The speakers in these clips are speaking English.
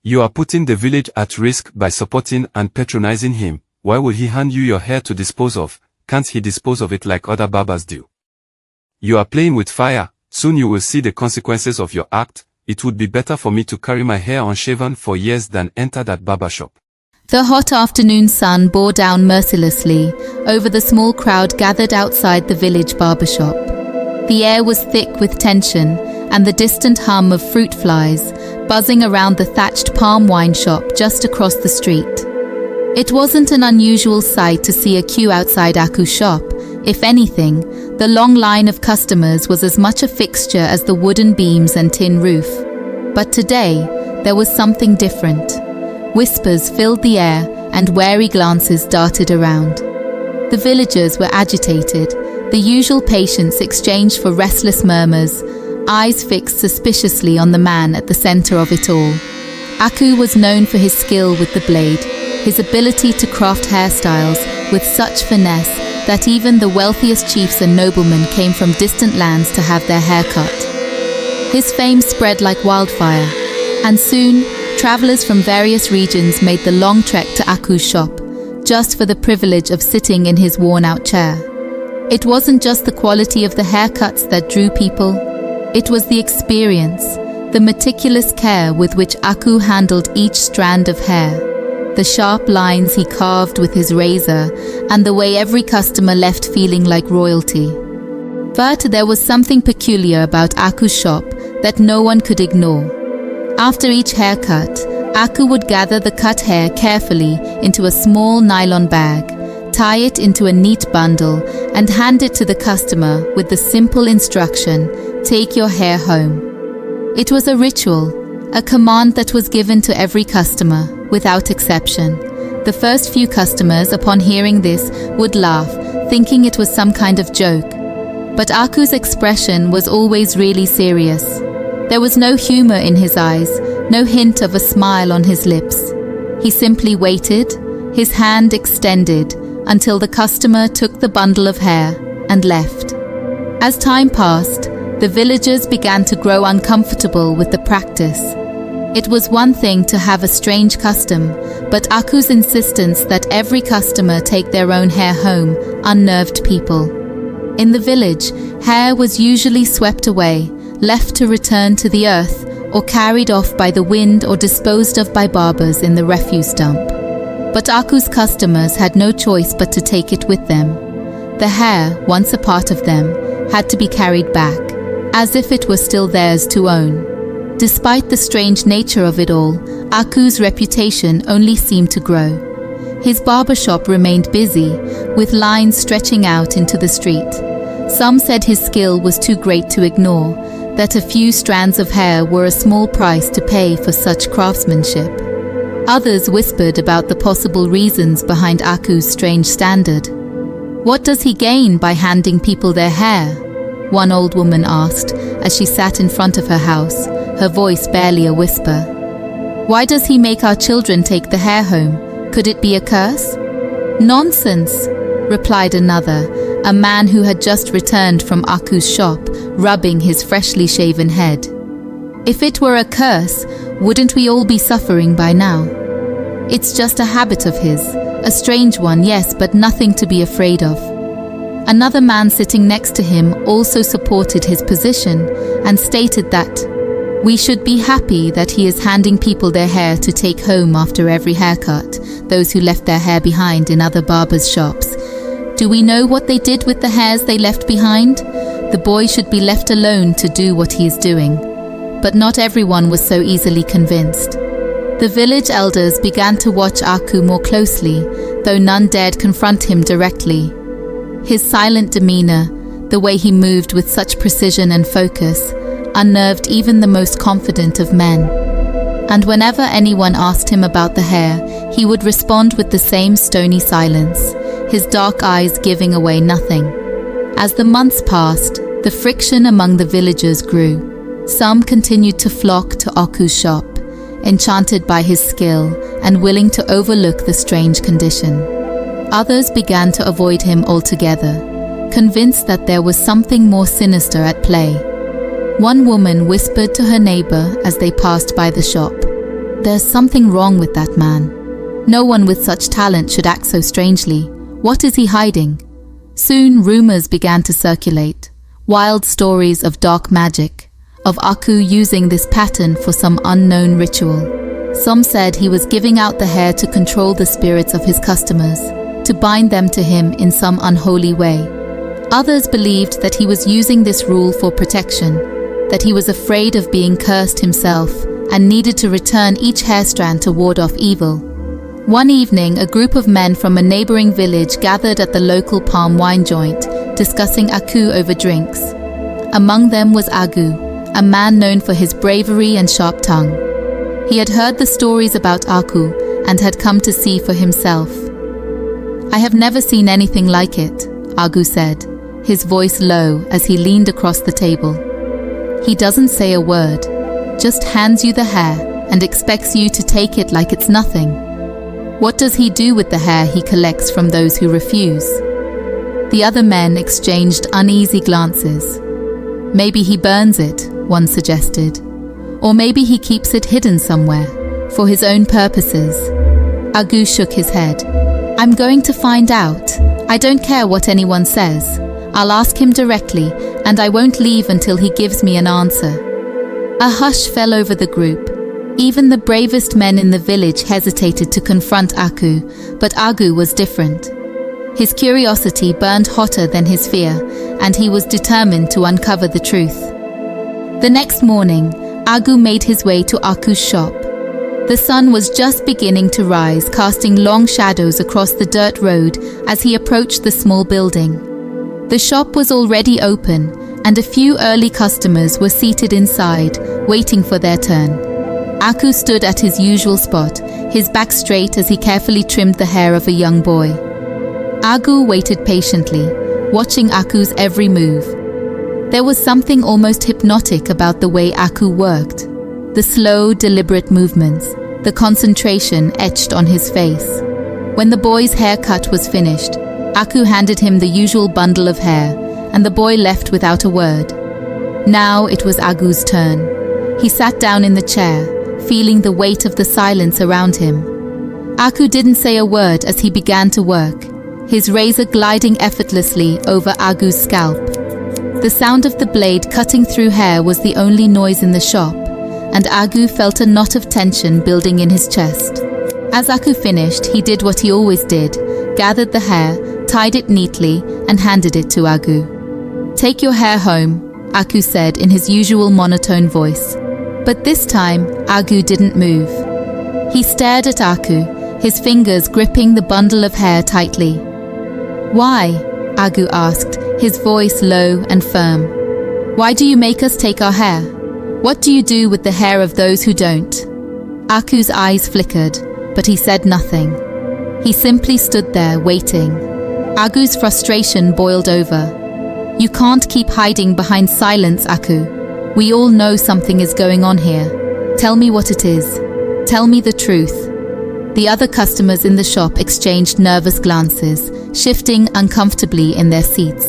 You are putting the village at risk by supporting and patronizing him. Why would he hand you your hair to dispose of? Can't he dispose of it like other barbers do? You are playing with fire. Soon you will see the consequences of your act. It would be better for me to carry my hair unshaven for years than enter that barber shop. The hot afternoon sun bore down mercilessly over the small crowd gathered outside the village barber shop. The air was thick with tension and the distant hum of fruit flies buzzing around the thatched palm wine shop just across the street. It wasn't an unusual sight to see a queue outside Aku's shop. If anything, the long line of customers was as much a fixture as the wooden beams and tin roof. But today, there was something different. Whispers filled the air and wary glances darted around. The villagers were agitated, the usual patience exchanged for restless murmurs, eyes fixed suspiciously on the man at the center of it all. Aku was known for his skill with the blade, his ability to craft hairstyles with such finesse that even the wealthiest chiefs and noblemen came from distant lands to have their hair cut. His fame spread like wildfire, and soon, travelers from various regions made the long trek to Aku's shop, just for the privilege of sitting in his worn-out chair. It wasn't just the quality of the haircuts that drew people, it was the experience, the meticulous care with which Aku handled each strand of hair, the sharp lines he carved with his razor, and the way every customer left feeling like royalty. But there was something peculiar about Aku's shop that no one could ignore. After each haircut, Aku would gather the cut hair carefully into a small nylon bag, tie it into a neat bundle, and hand it to the customer with the simple instruction, "Take your hair home." It was a ritual, a command that was given to every customer, without exception. The first few customers, upon hearing this, would laugh, thinking it was some kind of joke. But Aku's expression was always really serious. There was no humor in his eyes, no hint of a smile on his lips. He simply waited, his hand extended, until the customer took the bundle of hair and left. As time passed, the villagers began to grow uncomfortable with the practice. It was one thing to have a strange custom, but Aku's insistence that every customer take their own hair home unnerved people. In the village, hair was usually swept away, left to return to the earth, or carried off by the wind or disposed of by barbers in the refuse dump. But Aku's customers had no choice but to take it with them. The hair, once a part of them, had to be carried back, as if it was still theirs to own. Despite the strange nature of it all, Aku's reputation only seemed to grow. His barbershop remained busy, with lines stretching out into the street. Some said his skill was too great to ignore, that a few strands of hair were a small price to pay for such craftsmanship. Others whispered about the possible reasons behind Aku's strange standard. What does he gain by handing people their hair? One old woman asked as she sat in front of her house, her voice barely a whisper. Why does he make our children take the hair home? Could it be a curse? Nonsense, replied another, a man who had just returned from Aku's shop, rubbing his freshly shaven head. If it were a curse, wouldn't we all be suffering by now? It's just a habit of his, a strange one, yes, but nothing to be afraid of. Another man sitting next to him also supported his position and stated that we should be happy that he is handing people their hair to take home after every haircut, those who left their hair behind in other barbers' shops. Do we know what they did with the hairs they left behind? The boy should be left alone to do what he is doing. But not everyone was so easily convinced. The village elders began to watch Aku more closely, though none dared confront him directly. His silent demeanor, the way he moved with such precision and focus, unnerved even the most confident of men. And whenever anyone asked him about the hair, he would respond with the same stony silence, his dark eyes giving away nothing. As the months passed, the friction among the villagers grew. Some continued to flock to Aku's shop, enchanted by his skill and willing to overlook the strange condition. Others began to avoid him altogether, convinced that there was something more sinister at play. One woman whispered to her neighbor as they passed by the shop, There's something wrong with that man. No one with such talent should act so strangely. What is he hiding? Soon rumors began to circulate. Wild stories of dark magic, of Aku using this pattern for some unknown ritual. Some said he was giving out the hair to control the spirits of his customers, to bind them to him in some unholy way. Others believed that he was using this rule for protection, that he was afraid of being cursed himself and needed to return each hair strand to ward off evil. One evening, a group of men from a neighboring village gathered at the local palm wine joint, discussing Aku over drinks. Among them was Agu, a man known for his bravery and sharp tongue. He had heard the stories about Aku and had come to see for himself. "I have never seen anything like it," Agu said, his voice low as he leaned across the table. "He doesn't say a word, just hands you the hair and expects you to take it like it's nothing. What does he do with the hair he collects from those who refuse?" The other men exchanged uneasy glances. "Maybe he burns it," one suggested. "Or maybe he keeps it hidden somewhere, for his own purposes." Agu shook his head. "I'm going to find out. I don't care what anyone says. I'll ask him directly, and I won't leave until he gives me an answer." A hush fell over the group. Even the bravest men in the village hesitated to confront Aku, but Agu was different. His curiosity burned hotter than his fear, and he was determined to uncover the truth. The next morning, Agu made his way to Aku's shop. The sun was just beginning to rise, casting long shadows across the dirt road as he approached the small building. The shop was already open, and a few early customers were seated inside, waiting for their turn. Aku stood at his usual spot, his back straight as he carefully trimmed the hair of a young boy. Agu waited patiently, watching Aku's every move. There was something almost hypnotic about the way Aku worked. The slow, deliberate movements, the concentration etched on his face. When the boy's haircut was finished, Aku handed him the usual bundle of hair, and the boy left without a word. Now it was Agu's turn. He sat down in the chair, feeling the weight of the silence around him. Aku didn't say a word as he began to work, his razor gliding effortlessly over Agu's scalp. The sound of the blade cutting through hair was the only noise in the shop, and Agu felt a knot of tension building in his chest. As Aku finished, he did what he always did, gathered the hair, tied it neatly, and handed it to Agu. "Take your hair home," Aku said in his usual monotone voice. But this time, Agu didn't move. He stared at Aku, his fingers gripping the bundle of hair tightly. "Why?" Agu asked, his voice low and firm. "Why do you make us take our hair? What do you do with the hair of those who don't?" Aku's eyes flickered, but he said nothing. He simply stood there, waiting. Agu's frustration boiled over. "You can't keep hiding behind silence, Aku. We all know something is going on here. Tell me what it is. Tell me the truth." The other customers in the shop exchanged nervous glances, shifting uncomfortably in their seats.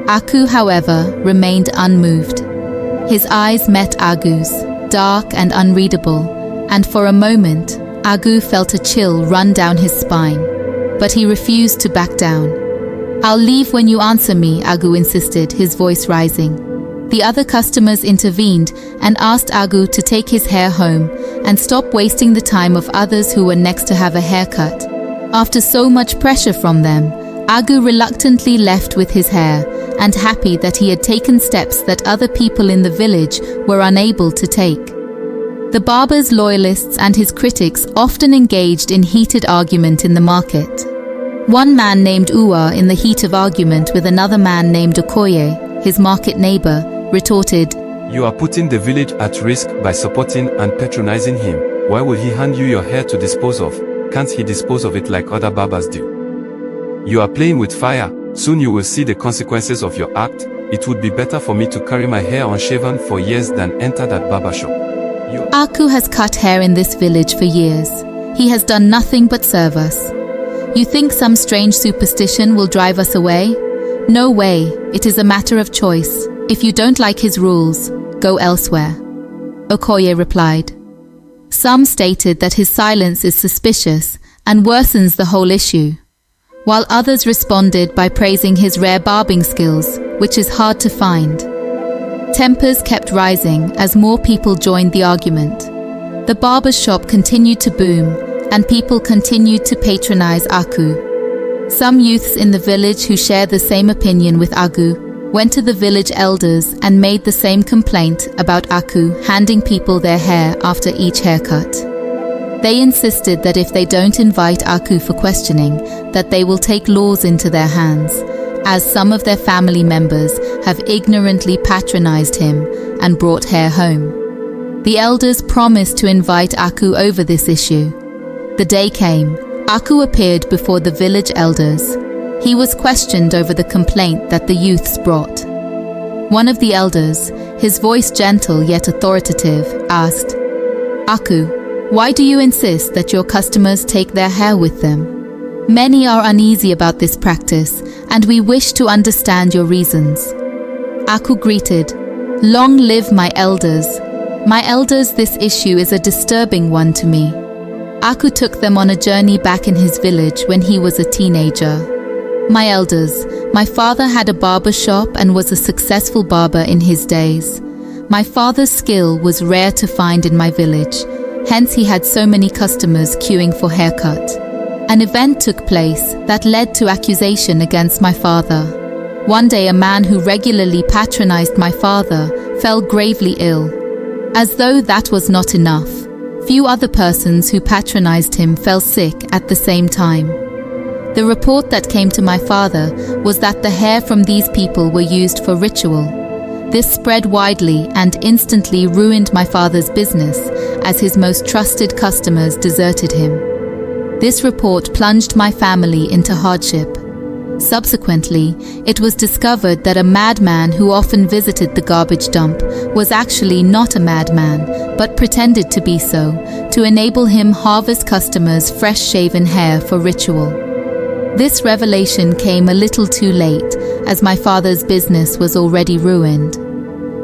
Aku, however, remained unmoved. His eyes met Agu's, dark and unreadable, and for a moment, Agu felt a chill run down his spine. But he refused to back down. "I'll leave when you answer me," Agu insisted, his voice rising. The other customers intervened and asked Agu to take his hair home and stop wasting the time of others who were next to have a haircut. After so much pressure from them, Agu reluctantly left with his hair and happy that he had taken steps that other people in the village were unable to take. The barber's loyalists and his critics often engaged in heated argument in the market. One man named Uwa, in the heat of argument with another man named Okoye, his market neighbor, retorted, "You are putting the village at risk by supporting and patronizing him. Why would he hand you your hair to dispose of? Can't he dispose of it like other barbers do? You are playing with fire. Soon you will see the consequences of your act. It would be better for me to carry my hair unshaven for years than enter that barber shop." Aku has cut hair in this village for years. He has done nothing but serve us. You think some strange superstition will drive us away? No way. It is a matter of choice. If you don't like his rules, go elsewhere. Okoye replied. Some stated that his silence is suspicious and worsens the whole issue, while others responded by praising his rare barbing skills, which is hard to find. Tempers kept rising as more people joined the argument. The barber's shop continued to boom, and people continued to patronize Aku. Some youths in the village who shared the same opinion with Aku went to the village elders and made the same complaint about Aku handing people their hair after each haircut. They insisted that if they don't invite Aku for questioning, that they will take laws into their hands, as some of their family members have ignorantly patronized him and brought hair home. The elders promised to invite Aku over this issue. The day came. Aku appeared before the village elders. He was questioned over the complaint that the youths brought. One of the elders, his voice gentle yet authoritative, asked, "Aku, why do you insist that your customers take their hair with them? Many are uneasy about this practice, and we wish to understand your reasons." Aku greeted, "Long live my elders. My elders, this issue is a disturbing one to me." Aku took them on a journey back in his village when he was a teenager. "My elders, my father had a barber shop and was a successful barber in his days. My father's skill was rare to find in my village, hence he had so many customers queuing for haircut. An event took place that led to accusation against my father. One day a man who regularly patronized my father fell gravely ill. As though that was not enough, few other persons who patronized him fell sick at the same time. The report that came to my father was that the hair from these people were used for ritual. This spread widely and instantly ruined my father's business, as his most trusted customers deserted him. This report plunged my family into hardship. Subsequently, it was discovered that a madman who often visited the garbage dump was actually not a madman, but pretended to be so, to enable him harvest customers' fresh-shaven hair for ritual. This revelation came a little too late, as my father's business was already ruined.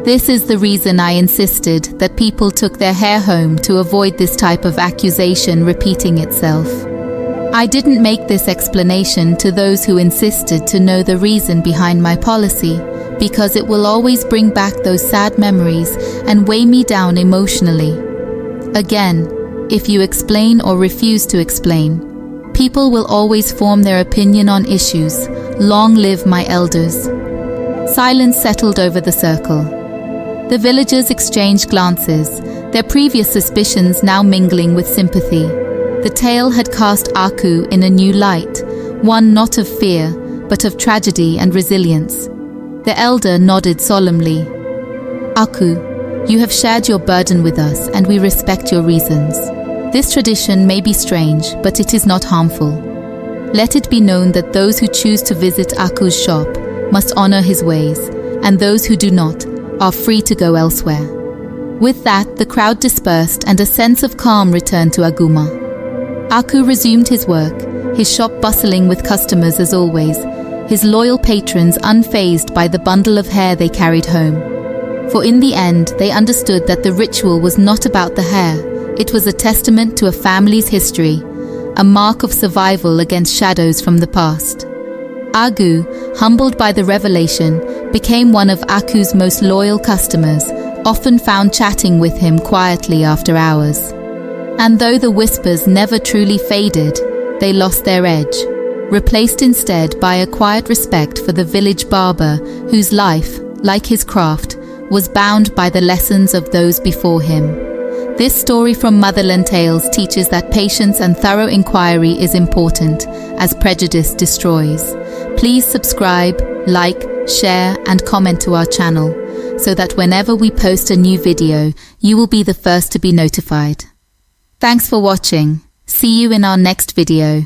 This is the reason I insisted that people took their hair home to avoid this type of accusation repeating itself. I didn't make this explanation to those who insisted to know the reason behind my policy, because it will always bring back those sad memories and weigh me down emotionally. Again, if you explain or refuse to explain, people will always form their opinion on issues. Long live my elders." Silence settled over the circle. The villagers exchanged glances, their previous suspicions now mingling with sympathy. The tale had cast Aku in a new light, one not of fear, but of tragedy and resilience. The elder nodded solemnly. "Aku, you have shared your burden with us, and we respect your reasons. This tradition may be strange, but it is not harmful. Let it be known that those who choose to visit Aku's shop must honor his ways, and those who do not are free to go elsewhere." With that, the crowd dispersed and a sense of calm returned to Aguma. Aku resumed his work, his shop bustling with customers as always, his loyal patrons unfazed by the bundle of hair they carried home. For in the end, they understood that the ritual was not about the hair. It was a testament to a family's history, a mark of survival against shadows from the past. Agu, humbled by the revelation, became one of Aku's most loyal customers, often found chatting with him quietly after hours. And though the whispers never truly faded, they lost their edge, replaced instead by a quiet respect for the village barber whose life, like his craft, was bound by the lessons of those before him. This story from Motherland Tales teaches that patience and thorough inquiry is important, as prejudice destroys. Please subscribe, like, share, and comment to our channel, so that whenever we post a new video, you will be the first to be notified. Thanks for watching. See you in our next video.